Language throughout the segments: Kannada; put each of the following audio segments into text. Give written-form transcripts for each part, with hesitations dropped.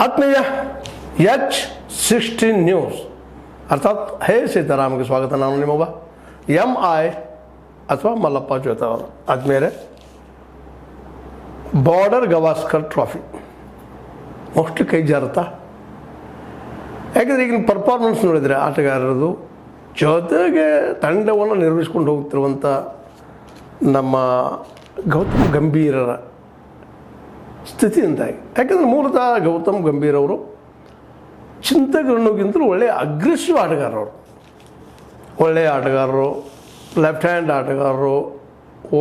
ಆತ್ಮೀಯ H16 ನ್ಯೂಸ್ ಅರ್ಥಾತ್ ಹೇ ಸೀತಾರಾಮ್ಗೆ ಸ್ವಾಗತ. ನಾನು ನಿಮ್ಮೊಬ್ಬ MI ಅಥವಾ ಮಲ್ಲಪ್ಪ ಜ್ಯೋತ ಅವರು. ಆದ್ಮೇಲೆ ಬಾರ್ಡರ್ ಗವಾಸ್ಕರ್ ಟ್ರಾಫಿ ಮೋಸ್ಟ್ಲಿ ಕೈ ಜಾರುತ್ತಾ? ಯಾಕೆಂದರೆ ಈಗಿನ ಪರ್ಫಾರ್ಮೆನ್ಸ್ ನೋಡಿದರೆ ಆಟಗಾರರದು ಜೊತೆಗೆ ತಂಡವನ್ನು ನಿರ್ವಹಿಸ್ಕೊಂಡು ಹೋಗ್ತಿರುವಂಥ ನಮ್ಮ ಗೌತಮ್ ಗಂಭೀರರ ಸ್ಥಿತಿಯಿಂದಾಗಿ. ಯಾಕೆಂದರೆ ಮೂಲತಃ ಗೌತಮ್ ಗಂಭೀರ್ ಅವರು ಚಿಂತಕರನ್ನೋಗಿಂತಲೂ ಒಳ್ಳೆಯ ಅಗ್ರೆಸಿವ್ ಆಟಗಾರರು, ಒಳ್ಳೆಯ ಆಟಗಾರರು, ಲೆಫ್ಟ್ ಹ್ಯಾಂಡ್ ಆಟಗಾರರು,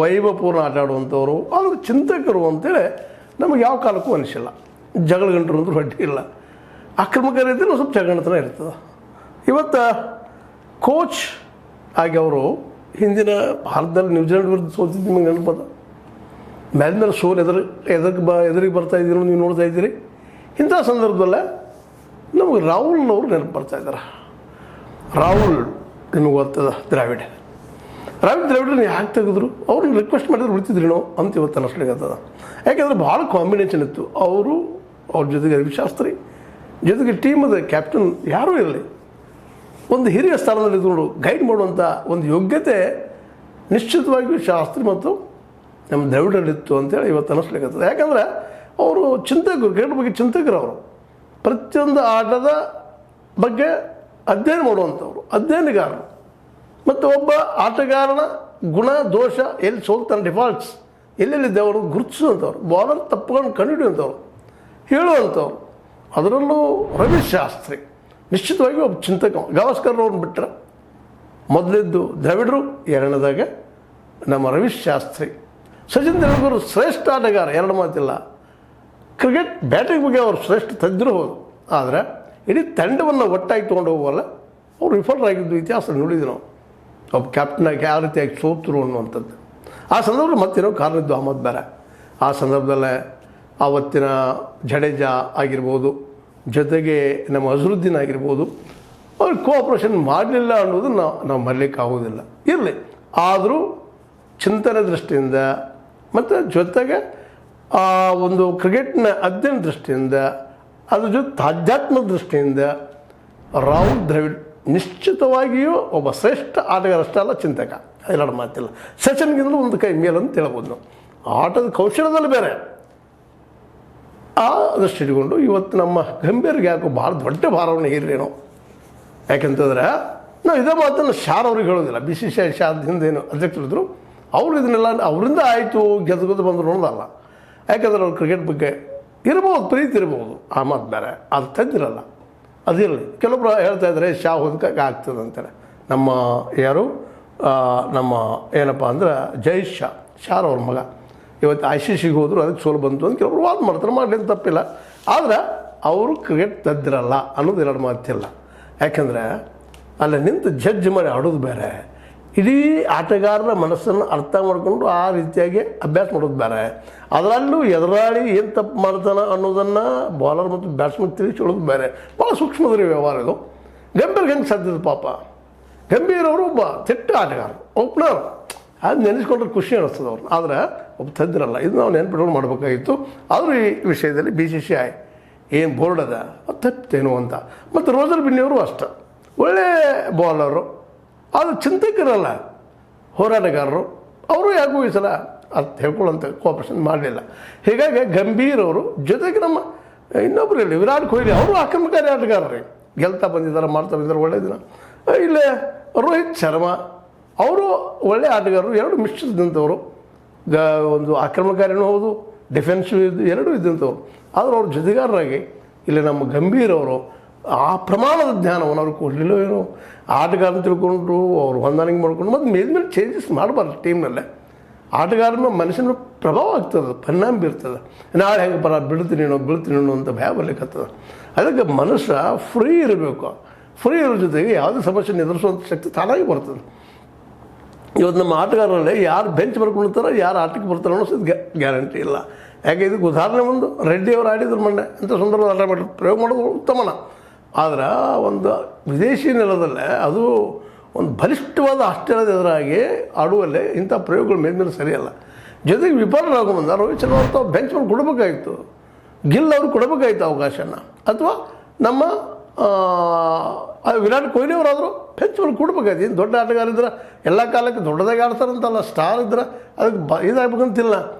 ವೈಭವಪೂರ್ಣ ಆಟ ಆಡುವಂಥವ್ರು. ಆದರೆ ಚಿಂತಕರು ಅಂತೇಳಿ ನಮಗೆ ಯಾವ ಕಾಲಕ್ಕೂ ಅನಿಸಿಲ್ಲ. ಜಗಳ ಗಂಟರು ಅಂತೂ ಹೊಡ್ಡಿ ಇಲ್ಲ, ಆಕ್ರಮಕಾರಿಯದಲ್ಲಿ ಸ್ವಲ್ಪ ಜಗಳತನ ಇರ್ತದೆ. ಇವತ್ತು ಕೋಚ್ ಆಗಿ ಅವರು ಹಿಂದಿನ ಭಾರತದಲ್ಲಿ ನ್ಯೂಜಿಲೆಂಡ್ ವಿರುದ್ಧ ಸೋತಿದ್ದು ನಿಮಗೆ ನೆನಪದ. ಮೇಲೆ ಸೋಲ್ ಎದುರಿಗೆ ಬರ್ತಾಯಿದ್ದೀರೋ ನೀವು ನೋಡ್ತಾ ಇದ್ದೀರಿ. ಇಂಥ ಸಂದರ್ಭದಲ್ಲೇ ನಮಗೆ ರಾಹುಲ್ ಅವರು ನೆನಪು ಬರ್ತಾಯಿದ್ದಾರೆ. ರಾಹುಲ್ ನಿಮಗೆ ಗೊತ್ತದ ದ್ರಾವಿಡ್ ದ್ರಾವಿಡನ್ನ ಯಾಕೆ ತೆಗೆದ್ರು? ಅವ್ರನ್ನ ರಿಕ್ವೆಸ್ಟ್ ಮಾಡಿದ್ರೆ ಉಳಿತಿದ್ರೇನೋ ಅಂತ ಇವತ್ತು ಅನ್ನಿಸ್ಲಿಕ್ಕತ್ತದ. ಯಾಕೆಂದರೆ ಭಾಳ ಕಾಂಬಿನೇಷನ್ ಇತ್ತು. ಅವ್ರ ಜೊತೆಗೆ ರವಿಶಾಸ್ತ್ರಿ, ಜೊತೆಗೆ ಟೀಮದ ಕ್ಯಾಪ್ಟನ್ ಯಾರೂ ಇರಲಿ, ಒಂದು ಹಿರಿಯ ಸ್ಥಾನದಲ್ಲಿ ಇದ್ಕೊಂಡು ಗೈಡ್ ಮಾಡುವಂಥ ಒಂದು ಯೋಗ್ಯತೆ ನಿಶ್ಚಿತವಾಗಿಯೂ ಶಾಸ್ತ್ರಿ ಮತ್ತು ನಮ್ಮ ದ್ರಾವಿಡಲ್ಲಿತ್ತು ಅಂತೇಳಿ ಇವತ್ತು ಅನ್ನಿಸ್ಲಿಕ್ಕತ್ತದ. ಯಾಕಂದರೆ ಅವರು ಚಿಂತಕರು, ಕ್ರಿಕೆಟ್ ಬಗ್ಗೆ ಚಿಂತಕರು. ಅವರು ಪ್ರತಿಯೊಂದು ಆಟದ ಬಗ್ಗೆ ಅಧ್ಯಯನ ಮಾಡುವಂಥವ್ರು, ಅಧ್ಯಯನಗಾರರು. ಮತ್ತು ಒಬ್ಬ ಆಟಗಾರನ ಗುಣ ದೋಷ ಎಲ್ಲಿ ಸೋಲ್ತಾನೆ, ಡಿಫಾಲ್ಟ್ಸ್ ಎಲ್ಲೆಲ್ಲಿದ್ದೆ ಅವರು ಗುರುತಿಸುವಂಥವ್ರು, ಬಾಲರ್ ತಪ್ಪುಗಳನ್ನು ಕಂಡುಹಿಡಿಯುವಂಥವ್ರು, ಹೇಳುವಂಥವ್ರು. ಅದರಲ್ಲೂ ರವಿಶಾಸ್ತ್ರಿ ನಿಶ್ಚಿತವಾಗಿ ಒಬ್ಬ ಚಿಂತಕ. ಗವಾಸ್ಕರ್ ಅವ್ರನ್ನ ಬಿಟ್ಟರೆ ಮೊದಲಿದ್ದು ದ್ರಾವಿಡರು, ಎರಡನೇದಾಗ ನಮ್ಮ ರವಿಶಾಸ್ತ್ರಿ. ಸಚಿನ್ ತೆಂಡೂಲ್ಕರ್ ಶ್ರೇಷ್ಠ ಆಟಗಾರ, ಎರಡು ಮಾತಿಲ್ಲ. ಕ್ರಿಕೆಟ್ ಬ್ಯಾಟಿಂಗ್ ಬಗ್ಗೆ ಅವರು ಶ್ರೇಷ್ಠ ತಜ್ಞರು ಹೌದು. ಆದರೆ ಇಡೀ ತಂಡವನ್ನು ಒಟ್ಟಾಗಿ ತೊಗೊಂಡು ಹೋಗುವಲ್ಲ, ಅವರು ವಿಫಲರಾಗಿದ್ದು ಇತಿಹಾಸ ನೋಡಿದ್ವಿ ನಾವು. ಒಬ್ಬ ಕ್ಯಾಪ್ಟನಾಗಿ ಯಾವ ರೀತಿಯಾಗಿ ಸೋತರು ಅನ್ನುವಂಥದ್ದು. ಆ ಸಂದರ್ಭದಲ್ಲಿ ಮತ್ತೇನೋ ಕಾರಣ ಇದ್ದು ಅಹಮದ್ ಬೇರೆ. ಆ ಸಂದರ್ಭದಲ್ಲೇ ಆವತ್ತಿನ ಜಡೇಜಾ ಆಗಿರ್ಬೋದು, ಜೊತೆಗೆ ನಮ್ಮ ಅಜರುದ್ದೀನ್ ಆಗಿರ್ಬೋದು, ಅವ್ರು ಕೋಆಪ್ರೇಷನ್ ಮಾಡಲಿಲ್ಲ ಅನ್ನೋದನ್ನು ನಾವು ಮರೀಲಿಕ್ಕೆ ಆಗೋದಿಲ್ಲ. ಇರಲಿ, ಆದರೂ ಚಿಂತನೆ ದೃಷ್ಟಿಯಿಂದ ಮತ್ತು ಜೊತೆಗೆ ಆ ಒಂದು ಕ್ರಿಕೆಟ್ನ ಅಧ್ಯಯನ ದೃಷ್ಟಿಯಿಂದ, ಅದ್ರ ಜೊತೆ ಆಧ್ಯಾತ್ಮದ ದೃಷ್ಟಿಯಿಂದ ರಾಹುಲ್ ದ್ರಾವಿಡ್ ನಿಶ್ಚಿತವಾಗಿಯೂ ಒಬ್ಬ ಶ್ರೇಷ್ಠ ಆಟಗಾರ ಅಷ್ಟೇ ಅಲ್ಲ, ಚಿಂತಕ. ಎರಡು ಮಾತಿಲ್ಲ. ಸಚಿನ್ಗಿಂತಲೂ ಒಂದು ಕೈ ಮೇಲಂತ ಹೇಳ್ಬೋದು ನಾವು. ಆಟದ ಕೌಶಲ್ಯದಲ್ಲಿ ಬೇರೆ. ಆ ದೃಷ್ಟಿ ಇಟ್ಕೊಂಡು ಇವತ್ತು ನಮ್ಮ ಗಂಭೀರ್ಗೆ ಯಾಕೋ ಭಾಳ ದೊಡ್ಡ ಭಾರವನ್ನು ಹೇರಿರೇನೋ. ಯಾಕೆಂತಂದರೆ ನಾವು ಇದೇ ಮಾತನ್ನು ಶಾರ್ ಅವ್ರಿಗೆ ಹೇಳೋದಿಲ್ಲ. BCCI ಶಾರ್ ಹಿಂದೇನು ಅಧ್ಯಕ್ಷರಿದ್ದರು, ಅವರು ಇದನ್ನೆಲ್ಲ ಅವರಿಂದ ಆಯಿತು ಗೆದ್ದು ಬಂದರು ಅನ್ನೋದಲ್ಲ. ಯಾಕೆಂದ್ರೆ ಅವ್ರು ಕ್ರಿಕೆಟ್ ಬಗ್ಗೆ ಇರ್ಬೋದು, ಪ್ರೀತಿ ಇರ್ಬೋದು, ಆ ಮಾತು ಬೇರೆ. ಅದು ತಂದಿರಲ್ಲ, ಅದಿರಲಿ. ಕೆಲವೊಬ್ರು ಹೇಳ್ತಾ ಇದ್ದಾರೆ ಶಾ ಹೋದಕ್ಕೆ ಆಗ್ತದೆ ಅಂತೇಳಿ. ನಮ್ಮ ಯಾರು ನಮ್ಮ ಏನಪ್ಪ ಅಂದ್ರೆ ಜಯೇಶ್ ಶಾರ್ ಅವ್ರ ಮಗ ಇವತ್ತು ICCಗೆ ಹೋದರು, ಅದಕ್ಕೆ ಸೋಲು ಬಂತು ಅಂತ ಕೆಲವರು ವಾದ ಮಾಡ್ತಾರೆ. ಮಾಡಲಿಕ್ಕೆ ತಪ್ಪಿಲ್ಲ. ಆದರೆ ಅವರು ಕ್ರಿಕೆಟ್ ತದ್ದಿರಲ್ಲ ಅನ್ನೋದು ಎರಡು ಮಾತಿಲ್ಲ. ಯಾಕೆಂದರೆ ಅಲ್ಲಿ ನಿಂತು ಜಡ್ಜ್ ಮಾಡಿ ಆಡೋದು ಬೇರೆ, ಇಡೀ ಆಟಗಾರರ ಮನಸ್ಸನ್ನು ಅರ್ಥ ಮಾಡಿಕೊಂಡು ಆ ರೀತಿಯಾಗಿ ಅಭ್ಯಾಸ ಮಾಡೋದು ಬೇರೆ. ಅದರಲ್ಲೂ ಎದುರಾಳಿ ಏನು ತಪ್ಪು ಮಾಡ್ತಾನೆ ಅನ್ನೋದನ್ನು ಬಾಲರ್ ಮತ್ತು ಬ್ಯಾಟ್ಸ್ಮನ್ ತಿಳಿಸೋದು ಬೇರೆ. ಭಾಳ ಸೂಕ್ಷ್ಮದ ವ್ಯವಹಾರ ಇದು. ಗಂಭೀರ್ಗೆ ಹೆಂಗೆ ಸಾಧ್ಯದ ಪಾಪ. ಗಂಭೀರ್ ಅವರು ಒಬ್ಬ ಕೆಟ್ಟ ಆಟಗಾರ, ಓಪನರ್. ಅದು ನೆನೆಸ್ಕೊಂಡ್ರೆ ಖುಷಿ ಅನ್ನಿಸ್ತದೆ ಅವ್ರು. ಆದರೆ ಒಬ್ಬ ತದ್ದಿರಲ್ಲ. ಇದು ನಾವು ನೆನ್ಪಿಟ್ಕೊಂಡು ಮಾಡಬೇಕಾಗಿತ್ತು. ಆದರೂ ಈ ವಿಷಯದಲ್ಲಿ BCCI ಏನು ಬೋರ್ಡ್ ಅದ ಅದು ತಪ್ಪೇನು ಅಂತ. ಮತ್ತು ರೋಜರ್ ಬಿನ್ನಿಯವರು ಅಷ್ಟೆ ಒಳ್ಳೆಯ ಬಾಲರು, ಅದು ಚಿಂತಕರಲ್ಲ, ಹೋರಾಟಗಾರರು. ಅವರು ಯಾಕೂ ಈ ಸಲ ಅದು ಹೇಳ್ಕೊಳ್ಳೋಂಥ ಕೋಆಪ್ರೇಷನ್ ಮಾಡಲಿಲ್ಲ. ಹೀಗಾಗಿ ಗಂಭೀರ್ ಅವರು ಜೊತೆಗೆ ನಮ್ಮ ಇನ್ನೊಬ್ಬರು ಇಲ್ಲಿ ವಿರಾಟ್ ಕೊಹ್ಲಿ, ಅವರು ಆಕ್ರಮಣಕಾರಿ ಆಟಗಾರರೇ. ಗೆಲ್ತಾ ಬಂದಿದ್ದಾರೆ, ಮಾಡ್ತಾ ಬಂದಿದ್ದಾರೆ, ಒಳ್ಳೆಯ ದಿನ. ಇಲ್ಲೇ ರೋಹಿತ್ ಶರ್ಮಾ ಅವರು ಒಳ್ಳೆಯ ಆಟಗಾರರು, ಎರಡು ಮಿಶ್ರಿಸಿದಂಥವ್ರು. ಒಂದು ಆಕ್ರಮಣಕಾರಿನೂ ಹೌದು, ಡಿಫೆನ್ಸಿವ್ ಎರಡೂ ಇದ್ದಂಥವ್ರು. ಆದರೆ ಅವ್ರ ಜೊತೆಗಾರರಾಗಿ ಇಲ್ಲಿ ನಮ್ಮ ಗಂಭೀರ್ ಅವರು ಆ ಪ್ರಮಾಣದ ಜ್ಞಾನವನ್ನು ಅವ್ರು ಕೊಡಲಿಲ್ಲ ಏನೋ. ಆಟಗಾರನ ತಿಳ್ಕೊಂಡ್ರು, ಅವ್ರು ಹೊಂದಾಣಿಕೆ ಮಾಡ್ಕೊಂಡು ಮತ್ತು ಮೇಲ್ಮೇಲೆ ಚೇಂಜಸ್ ಮಾಡಬಾರ್ದು ಟೀಮ್ನಲ್ಲೇ. ಆಟಗಾರನ ಮನುಷ್ಯನ ಪ್ರಭಾವ ಆಗ್ತದೆ, ಪರಿಣಾಮ ಬೀರ್ತದೆ. ನಾಳೆ ಹೆಂಗೆ ಬೀಳ್ತೀನೇನೋ ಅಂತ ಭಯ ಬರ್ಲಿಕ್ಕತ್ತದ. ಅದಕ್ಕೆ ಮನುಷ್ಯ ಫ್ರೀ ಇರಬೇಕು. ಫ್ರೀ ಇರೋ ಜೊತೆಗೆ ಯಾವುದೇ ಸಮಸ್ಯೆನ ಎದುರಿಸುವಂಥ ಶಕ್ತಿ ತಾನಾಗಿ ಬರ್ತದೆ. ಇವತ್ತು ನಮ್ಮ ಆಟಗಾರರಲ್ಲಿ ಯಾರು ಬೆಂಚ್ ಬರ್ಕೊಳ್ತಾರೋ, ಯಾರು ಆಟಕ್ಕೆ ಬರ್ತಾರೋ ಅನ್ನೋದು ಗ್ಯಾರಂಟಿ ಇಲ್ಲ. ಯಾಕೆ ಇದಕ್ಕೆ ಉದಾಹರಣೆ ಒಂದು ರೆಡ್ಡಿ ಅವರು ಆಡಿದ್ರು ಮೊನ್ನೆ. ಇಂಥ ಸಂದರ್ಭದಲ್ಲಿ ಆಟ ಮಾಡಿ ಪ್ರಯೋಗ ಮಾಡೋದು ಉತ್ತಮನ. ಆದರೆ ಒಂದು ವಿದೇಶಿ ನೆಲದಲ್ಲೇ ಅದು ಒಂದು ಬಲಿಷ್ಠವಾದ ಆಸ್ಟ್ರೇಲಿಯಾದ ಎದುರಾಗಿ ಆಡುವಲ್ಲೇ ಇಂಥ ಪ್ರಯೋಗಗಳು ಮೇಲ್ಮೇಲೆ ಸರಿಯಲ್ಲ. ಜೊತೆಗೆ ವಿಫಲರಾಗೋ ಬಂದ ರೋಹಿತ್ ಶರ್ಮಾ ಅಂತ ಬೆಂಚ್ ಮೇಲೆ ಕೊಡಬೇಕಾಗಿತ್ತು. ಗಿಲ್ ಅವ್ರು ಕೊಡಬೇಕಾಯ್ತು ಅವಕಾಶನ, ಅಥವಾ ನಮ್ಮ ವಿರಾಟ್ ಕೊಹ್ಲಿ ಅವರಾದರೂ ಹೆಚ್ಚು ಕೊಡ್ಬೇಕಾಯ್ತು. ಏನು ದೊಡ್ಡ ಆಟಗಾರ ಇದ್ರೆ ಎಲ್ಲ ಕಾಲಕ್ಕೆ ದೊಡ್ಡದಾಗಿ ಆಡ್ತಾರಂತಲ್ಲ, ಸ್ಟಾರ್ ಇದ್ರೆ ಅದಕ್ಕೆ ಇದಾಗಬೇಕಂತಿಲ್ಲ.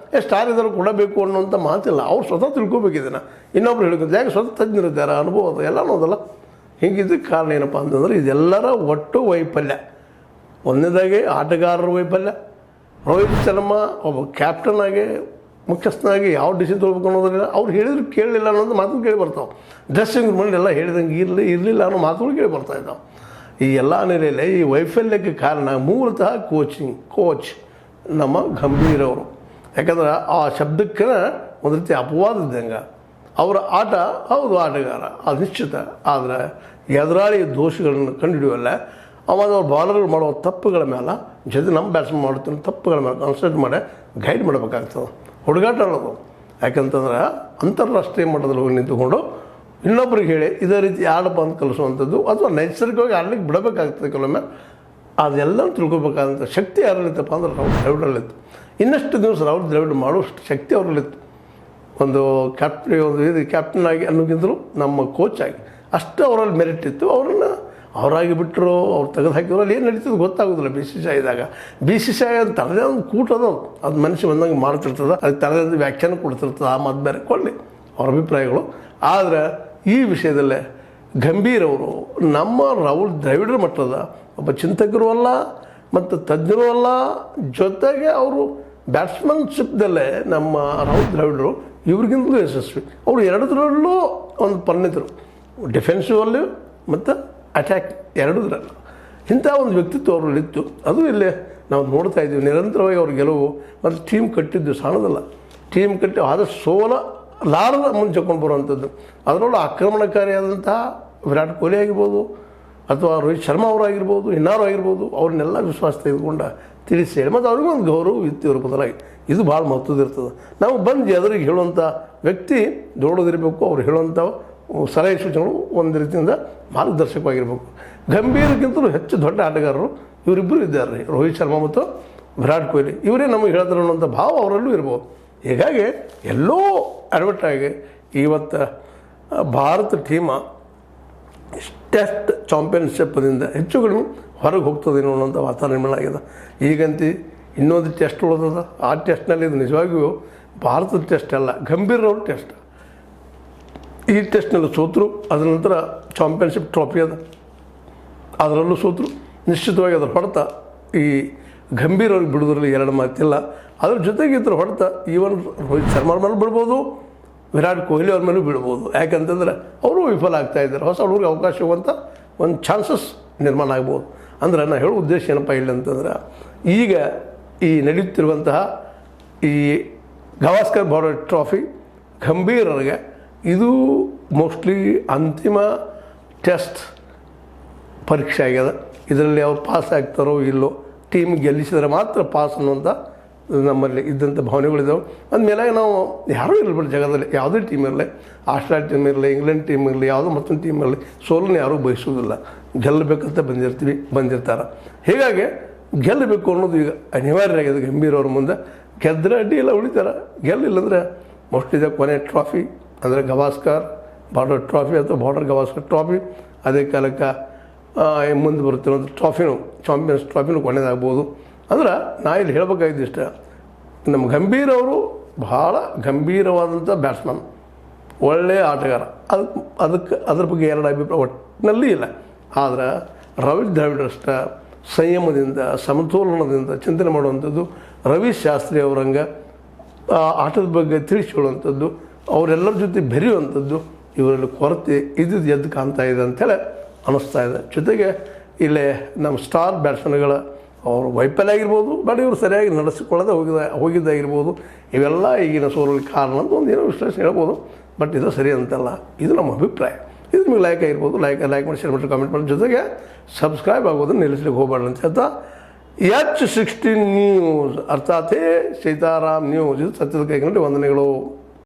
ಸ್ಟಾರ್ ಇದ್ದರೂ ಕೊಡಬೇಕು ಅನ್ನೋಂಥ ಮಾತಿಲ್ಲ. ಅವ್ರು ಸ್ವತಃ ತಿಳ್ಕೊಬೇಕಿದ್ದಾನೆ, ಇನ್ನೊಬ್ರು ಹೇಳ್ಕೊತಾರೆ. ಯಾಕೆ ಸ್ವತಃ ತಜ್ಞರಿದ್ದಾರೆ, ಅನುಭವ ಅದು ಎಲ್ಲ ಅನ್ನೋದಲ್ಲ. ಹಿಂಗಿದ್ದಕ್ಕೆ ಕಾರಣ ಏನಪ್ಪ ಅಂತಂದ್ರೆ ಇದೆಲ್ಲರ ಒಟ್ಟು ವೈಫಲ್ಯ. ಒಂದನೇದಾಗಿ ಆಟಗಾರರ ವೈಫಲ್ಯ. ರೋಹಿತ್ ಶರ್ಮಾ ಒಬ್ಬ ಕ್ಯಾಪ್ಟನ್ ಆಗಿ, ಮುಖ್ಯಸ್ಥನಾಗಿ ಯಾವ ಡಿಸಿಷನ್ ತೊಗೊಳ್ಬೇಕು ಅನ್ನೋದ್ರಿಂದ ಅವ್ರು ಹೇಳಿದ್ರು ಕೇಳಲಿಲ್ಲ ಅನ್ನೋದು ಮಾತು ಕೇಳಿ ಬರ್ತಾವೆ. ಡ್ರೆಸ್ಸಿಂಗ್ ರೂಮಲ್ಲಿ ಎಲ್ಲ ಹೇಳಿದಂಗೆ ಇರಲಿಲ್ಲ ಅನ್ನೋ ಮಾತುಗಳು ಕೇಳಿ ಬರ್ತಾಯಿದ್ದಾವೆ. ಈ ಎಲ್ಲ ನೆಲೆಯಲ್ಲಿ ಈ ವೈಫಲ್ಯಕ್ಕೆ ಕಾರಣ ಮೂಲತಃ ಕೋಚ್ ನಮ್ಮ ಗಂಭೀರ್ ಅವರು. ಯಾಕಂದ್ರೆ ಆ ಶಬ್ದಕ್ಕೆ ಒಂದು ರೀತಿ ಅಪವಾದ ಇದ್ದಂಗೆ. ಅವರ ಆಟ ಹೌದು ಆಟಗಾರ ಅದು ನಿಶ್ಚಿತ, ಆದರೆ ಎದುರಾಳಿ ದೋಷಗಳನ್ನು ಕಂಡುಹಿಡಿಯುವಲ್ಲ. ಆವಾಗ ಅವ್ರು ಬಾಲರ್ಗಳು ಮಾಡುವ ತಪ್ಪುಗಳ ಮೇಲೆ ಜೊತೆ ನಮ್ಮ ಬ್ಯಾಟ್ಸ್ಮನ್ ಮಾಡುತ್ತಿರೋ ತಪ್ಪುಗಳ ಮೇಲೆ ಕಾನ್ಸಂಟ್ರೇಟ್ ಮಾಡಿ ಗೈಡ್ ಮಾಡಬೇಕಾಗ್ತದೆ. ಹುಡುಗಾಟ ಅನ್ನೋದು. ಯಾಕಂತಂದ್ರೆ ಅಂತಾರಾಷ್ಟ್ರೀಯ ಮಟ್ಟದಲ್ಲಿ ಹೋಗಿ ನಿಂತುಕೊಂಡು ಇನ್ನೊಬ್ರಿಗೆ ಹೇಳಿ ಇದೇ ರೀತಿ ಆಡಪ್ಪ ಅಂತ ಕಲಿಸುವಂಥದ್ದು, ಅಥವಾ ನೈಸರ್ಗಿಕವಾಗಿ ಆಡಲಿಕ್ಕೆ ಬಿಡಬೇಕಾಗ್ತದೆ ಕೆಲವೊಮ್ಮೆ. ಅದೆಲ್ಲ ತಿಳ್ಕೊಬೇಕಾದಂಥ ಶಕ್ತಿ ಯಾರಲ್ಲಿತ್ತಪ್ಪ ಅಂದ್ರೆ ರಾಹುಲ್ ದ್ರಾವಿಡರಲ್ಲಿತ್ತು. ಇನ್ನಷ್ಟು ದಿವಸ ರಾಹುಲ್ ದ್ರಾವಿಡ್ ಮಾಡುವಷ್ಟು ಶಕ್ತಿ ಅವರಲ್ಲಿತ್ತು. ಒಂದು ಕ್ಯಾಪ್ಟನ್ ಆಗಿ ಅನ್ನೋಕ್ಕಿಂತಲೂ ನಮ್ಮ ಕೋಚ್ ಆಗಿ ಅಷ್ಟು ಅವರಲ್ಲಿ ಮೆರಿಟ್ ಇತ್ತು. ಅವರನ್ನು ಅವರಾಗಿ ಬಿಟ್ಟರು, ಅವ್ರು ತೆಗೆದು ಹಾಕಿದ್ರು, ಅಲ್ಲಿ ಏನು ನಡೀತದೆ ಗೊತ್ತಾಗೋದಿಲ್ಲ. BCCI ಇದ್ದಾಗ BCCI ಅಂತ ತನ್ನದೇ ಒಂದು ಕೂಟ ಅದು ಮನುಷ್ಯ ಬಂದಂಗೆ ಮಾಡ್ತಿರ್ತದೆ, ಅದಕ್ಕೆ ತನ್ನದೇ ವ್ಯಾಖ್ಯಾನ ಕೊಡ್ತಿರ್ತದೆ. ಆ ಮಾತು ಬೇರೆ ಕೊಳ್ಳಿ ಅವ್ರ ಅಭಿಪ್ರಾಯಗಳು. ಆದರೆ ಈ ವಿಷಯದಲ್ಲೇ ಗಂಭೀರ್ ಅವರು ನಮ್ಮ ರಾಹುಲ್ ದ್ರಾವಿಡರ ಮಟ್ಟದ ಒಬ್ಬ ಚಿಂತಕರು ಅಲ್ಲ ಮತ್ತು ತಜ್ಞರು ಅಲ್ಲ, ಜೊತೆಗೆ ಅವರು ಬ್ಯಾಟ್ಸ್ಮನ್ಶಿಪ್ದಲ್ಲೇ ನಮ್ಮ ರಾಹುಲ್ ದ್ರಾವಿಡರು ಇವ್ರಿಗಿಂತಲೂ ಯಶಸ್ವಿ. ಅವರು ಎರಡರಲ್ಲೂ ಒಂದು ಪರಿಣಿತರು, ಡಿಫೆನ್ಸಿವಲ್ಲಿ ಮತ್ತು ಅಟ್ಯಾಕ್ ಎರಡೂದ್ರಲ್ಲ. ಇಂಥ ಒಂದು ವ್ಯಕ್ತಿತ್ವ ಅವರಲ್ಲಿತ್ತು. ಅದು ಇಲ್ಲೇ ನಾವು ನೋಡ್ತಾ ಇದ್ದೀವಿ ನಿರಂತರವಾಗಿ ಅವ್ರ ಗೆಲುವು. ಮತ್ತು ಟೀಮ್ ಕಟ್ಟಿದ್ದು ಸಾಣದಲ್ಲ. ಟೀಮ್ ಕಟ್ಟಿ ಆದಷ್ಟು ಸೋಲಾರದ ಮುಂಚೆಕೊಂಡು ಬರುವಂಥದ್ದು. ಅದರಲ್ಲೂ ಆಕ್ರಮಣಕಾರಿಯಾದಂತಹ ವಿರಾಟ್ ಕೊಹ್ಲಿ ಆಗಿರ್ಬೋದು, ಅಥವಾ ರೋಹಿತ್ ಶರ್ಮಾ ಅವರಾಗಿರ್ಬೋದು, ಇನ್ನಾರು ಆಗಿರ್ಬೋದು, ಅವ್ರನ್ನೆಲ್ಲ ವಿಶ್ವಾಸ ತೆಗೆದುಕೊಂಡು ತಿಳಿಸಿ ಹೇಳಿ ಮತ್ತು ಅವ್ರಿಗೂ ಒಂದು ಗೌರವ ಇತ್ತು ಇವ್ರ ಬದಲಾಗಿ. ಇದು ಭಾಳ ಮಹತ್ವದಿರ್ತದೆ. ನಾವು ಬಂದು ಎದುರಿಗೆ ಹೇಳುವಂಥ ವ್ಯಕ್ತಿ ದೊಡ್ಡದಿರಬೇಕು. ಅವ್ರು ಹೇಳುವಂಥ ಸಲಹೆ ಸೂಚನೆಗಳು ಒಂದು ರೀತಿಯಿಂದ ಮಾರ್ಗದರ್ಶಕವಾಗಿರಬೇಕು. ಗಂಭೀರಕ್ಕಿಂತಲೂ ಹೆಚ್ಚು ದೊಡ್ಡ ಆಟಗಾರರು ಇವರಿಬ್ಬರು ಇದ್ದಾರೆ, ರೋಹಿತ್ ಶರ್ಮಾ ಮತ್ತು ವಿರಾಟ್ ಕೊಹ್ಲಿ. ಇವರೇ ನಮಗೆ ಹೇಳ್ತಾರೆ ಅನ್ನೋಂಥ ಭಾವ ಅವರಲ್ಲೂ ಇರ್ಬೋದು. ಹೀಗಾಗಿ ಎಲ್ಲೋ ಅಡ್ವರ್ಟಾಗಿ ಇವತ್ತು ಭಾರತ ಟೀಮ ಟೆಸ್ಟ್ ಚಾಂಪಿಯನ್ಶಿಪ್ದಿಂದ ಹೆಚ್ಚು ಕಡಿಮೆ ಹೊರಗೆ ಹೋಗ್ತದೆ ಅನ್ನೋಂಥ ವಾತಾವರಣ ನಿರ್ಮಾಣ ಆಗಿದೆ. ಈಗಂತೂ ಇನ್ನೊಂದು ಟೆಸ್ಟ್ ಉಳಿದದ. ಆ ಟೆಸ್ಟ್ನಲ್ಲಿ ಇದು ನಿಜವಾಗಿಯೂ ಭಾರತದ ಟೆಸ್ಟ್ ಅಲ್ಲ, ಗಂಭೀರವ್ರ ಟೆಸ್ಟ್. ಈ ಟೆಸ್ಟ್ನಲ್ಲಿ ಸೋತರು. ಅದರ ನಂತರ ಚಾಂಪಿಯನ್ಶಿಪ್ ಟ್ರಾಫಿ ಅದ, ಅದರಲ್ಲೂ ಸೋತರು. ನಿಶ್ಚಿತವಾಗಿ ಅದರ ಹೊಡೆತ ಈ ಗಂಭೀರ್ ಅವ್ರಿಗೆ ಬಿಡೋದ್ರಲ್ಲಿ ಎರಡು ಮಾತಿಲ್ಲ. ಅದ್ರ ಜೊತೆಗೆ ಇದ್ರ ಹೊಡೆತ ಈವನ್ ರೋಹಿತ್ ಶರ್ಮಾ ಮೇಲೆ ಬಿಡ್ಬೋದು, ವಿರಾಟ್ ಕೊಹ್ಲಿ ಅವ್ರ ಮೇಲೂ ಬಿಡ್ಬೋದು. ಯಾಕಂತಂದ್ರೆ ಅವರು ವಿಫಲ ಆಗ್ತಾಯಿದ್ದಾರೆ. ಹೊಸ ಹುಡುಗರಿಗೆ ಅವಕಾಶ ಹೋಗುವಂಥ ಒಂದು ಚಾನ್ಸಸ್ ನಿರ್ಮಾಣ ಆಗ್ಬೋದು. ಅಂದ್ರೆ ನಾನು ಹೇಳೋ ಉದ್ದೇಶ ಏನಪ್ಪ ಇಲ್ಲ ಅಂತಂದ್ರೆ, ಈಗ ಈ ನಡೆಯುತ್ತಿರುವಂತಹ ಈ ಗವಾಸ್ಕರ್ ಬಾರ್ಡರ್ ಟ್ರಾಫಿ ಗಂಭೀರರಿಗೆ ಇದು ಮೋಸ್ಟ್ಲಿ ಅಂತಿಮ ಟೆಸ್ಟ್ ಪರೀಕ್ಷೆ ಆಗ್ಯದ. ಇದರಲ್ಲಿ ಅವ್ರು ಪಾಸ್ ಆಗ್ತಾರೋ ಇಲ್ಲೋ, ಟೀಮ್ ಗೆಲ್ಲಿಸಿದರೆ ಮಾತ್ರ ಪಾಸ್ ಅನ್ನುವಂಥ ನಮ್ಮಲ್ಲಿ ಇದ್ದಂಥ ಭಾವನೆಗಳಿದ್ದಾವೆ. ಅಂದಮೇಲೆ ನಾವು ಯಾರೂ ಇರಲಿ ಜಗದಲ್ಲಿ, ಯಾವುದೇ ಟೀಮ್ ಇರಲಿ, ಆಸ್ಟ್ರೇಲಿಯಾ ಟೀಮ್ ಇರಲಿ, ಇಂಗ್ಲೆಂಡ್ ಟೀಮ್ ಇರಲಿ, ಯಾವುದೋ ಮತ್ತೊಂದು ಟೀಮ್ ಇರಲಿ, ಸೋಲನ್ನು ಯಾರೂ ಬಯಸೋದಿಲ್ಲ. ಗೆಲ್ಲಬೇಕಂತ ಬಂದಿರ್ತಾರೆ. ಹೀಗಾಗಿ ಗೆಲ್ಲಬೇಕು ಅನ್ನೋದು ಈಗ ಅನಿವಾರ್ಯ ಆಗಿದೆ ಗಂಭೀರ್ ಅವ್ರ ಮುಂದೆ. ಗೆದ್ದರೆ ಅಡ್ಡಿ ಇಲ್ಲ, ಉಳಿತಾರೆ. ಗೆಲ್ಲಿಲ್ಲಂದರೆ ಮೋಸ್ಟ್ಲಿ ಇದೆ ಕೊನೆ ಟ್ರಾಫಿ ಅಂದರೆ ಗವಾಸ್ಕರ್ ಬಾರ್ಡರ್ ಟ್ರಾಫಿ ಅಥವಾ ಬಾರ್ಡರ್ ಗವಾಸ್ಕರ್ ಟ್ರಾಫಿ. ಅದೇ ಕಾಲಕ್ಕೆ ಮುಂದೆ ಬರುತ್ತಿರೋದು ಟ್ರಾಫಿನೂ, ಚಾಂಪಿಯನ್ಸ್ ಟ್ರಾಫಿನೂ ಕೊನೆಯದಾಗ್ಬೋದು. ಅಂದ್ರೆ ನಾ ಇಲ್ಲಿ ಹೇಳಬೇಕಾಗಿದ್ದು ಇಷ್ಟ, ನಮ್ಮ ಗಂಭೀರ್ ಅವರು ಭಾಳ ಗಂಭೀರವಾದಂಥ ಬ್ಯಾಟ್ಸ್ಮನ್, ಒಳ್ಳೆಯ ಆಟಗಾರ. ಅದ್ರ ಬಗ್ಗೆ ಎರಡು ಅಭಿಪ್ರಾಯ ಒಟ್ಟಿನಲ್ಲಿ ಇಲ್ಲ. ಆದರೆ ರಾಹುಲ್ ದ್ರಾವಿಡರಷ್ಟ ಸಂಯಮದಿಂದ, ಸಮತೋಲನದಿಂದ ಚಿಂತನೆ ಮಾಡುವಂಥದ್ದು, ರವಿ ಶಾಸ್ತ್ರಿ ಅವರಂಗೆ ಆಟದ ಬಗ್ಗೆ ತಿಳಿಸಿ ಹೇಳುವಂಥದ್ದು, ಅವರೆಲ್ಲರ ಜೊತೆ ಬೆರೆಯುವಂಥದ್ದು, ಇವರಲ್ಲಿ ಕೊರತೆ ಇದ್ದಿದ್ದು ಎದ್ದು ಕಾಣ್ತಾ ಇದೆ ಅಂಥೇಳಿ ಅನ್ನಿಸ್ತಾ ಇದೆ. ಜೊತೆಗೆ ಇಲ್ಲೇ ನಮ್ಮ ಸ್ಟಾರ್ ಬ್ಯಾಟ್ಸ್ಮನ್ಗಳ ಅವರು ವೈಫಲ್ಯ ಆಗಿರ್ಬೋದು, ಬಟ್ ಇವರು ಸರಿಯಾಗಿ ನಡೆಸಿಕೊಳ್ಳದೆ ಹೋಗಿದ್ದಾಗಿರ್ಬೋದು. ಇವೆಲ್ಲ ಈಗಿನ ಸೋಲಲ್ಲಿ ಕಾರಣ ಅಂತ ಒಂದು ಏನೋ ವಿಶ್ಲೇಷಣೆ ಹೇಳ್ಬೋದು. ಬಟ್ ಇದು ಸರಿ ಅಂತಲ್ಲ, ಇದು ನಮ್ಮ ಅಭಿಪ್ರಾಯ. ಇದು ನಿಮಗೆ ಲೈಕ್ ಆಗಿರ್ಬೋದು. ಲೈಕ್ ಮಾಡಿ, ಶೇರ್ ಮಾಡಿ, ಕಾಮೆಂಟ್ ಮಾಡಿ. ಜೊತೆಗೆ ಸಬ್ಸ್ಕ್ರೈಬ್ ಆಗೋದನ್ನು ನಿಲ್ಲಿಸ್ಲಿಕ್ಕೆ ಹೋಗಬಾರ್ದು ಅಂತ ಹೇಳ್ತಾ H16 ನ್ಯೂಸ್ ಅರ್ಥಾತ್ ಸೀತಾರಾಮ್ ನ್ಯೂಸ್ ಇದು ಸತ್ಯದ ಕೈಗೊಂಡು ವಂದನೆಗಳು.